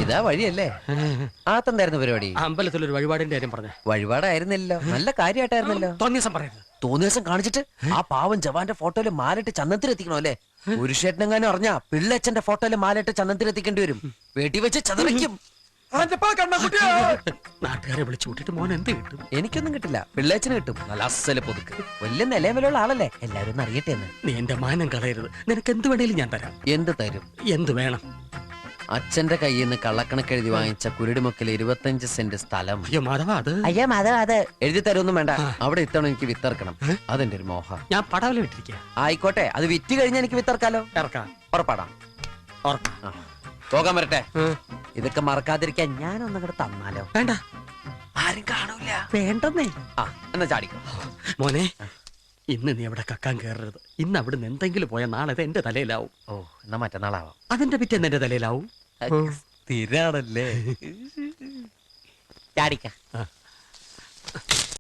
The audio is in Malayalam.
ഇതാ വഴിയല്ലേ? ആത്തെന്തായിരുന്നു പരിപാടി? അമ്പലത്തിലൊരു വഴിപാടിന്റെ കാര്യം പറഞ്ഞ. വഴിപാടായിരുന്നല്ലോ, നല്ല കാര്യമായിട്ടായിരുന്നല്ലോ. തോന്നിയസം പറയരുത്. തോന്നിയസം കാണിച്ചിട്ട് ആ പാവം ജവാന്റെ ഫോട്ടോയില് മാലിട്ട് ചന്ദനത്തിലെത്തിക്കണോ അല്ലേ? പുരുഷേട്ടനെങ്ങാനും അറിഞ്ഞാ പിള്ളേച്ചന്റെ ഫോട്ടോയില് മാലിട്ട് ചന്ദനത്തിലെത്തിക്കേണ്ടി വരും. വീട്ടിൽ വെച്ച് ചതറിക്കും. നാട്ടുകാരെ വിളിച്ചു കൂട്ടിട്ട് മോൻ എന്ത് കിട്ടും? എനിക്കൊന്നും കിട്ടില്ല, പിള്ളേച്ചന് കിട്ടും. നല്ല അസല് പൊതുക്ക്, വലിയ നിലവിലുള്ള ആളല്ലേ, എല്ലാരും ഒന്ന് അറിയട്ടെ എന്ന്. നീ എന്റെ മാനം കളയരുത്. നിനക്ക് എന്ത് വേണേലും ഞാൻ തരാം. എന്ത് തരും? എന്ത് വേണം? അച്ഛന്റെ കയ്യിൽ നിന്ന് കള്ളക്കണക്ക് എഴുതി വാങ്ങിച്ച കുരുടിമുക്കിൽ 25 സെന്റ് സ്ഥലം. അയ്യോ മാധവ, അത് അയ്യോ മാധവ, അത് എഴുതി തരുമൊന്നും വേണ്ട. അവിടെ ഇത്തവണ എനിക്ക് വിത്തർക്കണം. അതെന്റെ ഒരു മോഹം. ഞാൻ പടവല വിട്ടിരിക്കുക. ആയിക്കോട്ടെ, അത് വിറ്റ് കഴിഞ്ഞാൽ എനിക്ക് വിത്തർക്കാലോ. ഇറക്കാം. ഉറപ്പാടാം. പോകാൻ വരട്ടെ. ഇതൊക്കെ മറക്കാതിരിക്കാൻ ഞാനൊന്നും കൂടെ തന്നാലോ? വേണ്ട, ആരും കാണൂല. വേണ്ടെന്നേ. എന്നാ ചാടിക്കോ മോനെ. ഇന്ന് നീ അവിടെ കക്കാൻ കയറരുത്. ഇന്ന് അവിടുന്ന് എന്തെങ്കിലും പോയാൽ നാളെ അത് എന്റെ തലയിലാവും. ഓ, എന്നാ മറ്റന്നാളാവാം. അതിന്റെ പിറ്റേന്ന് എന്റെ തലയിലാവും. സ്ഥിരാണല്ലേ? ചാടിക്ക.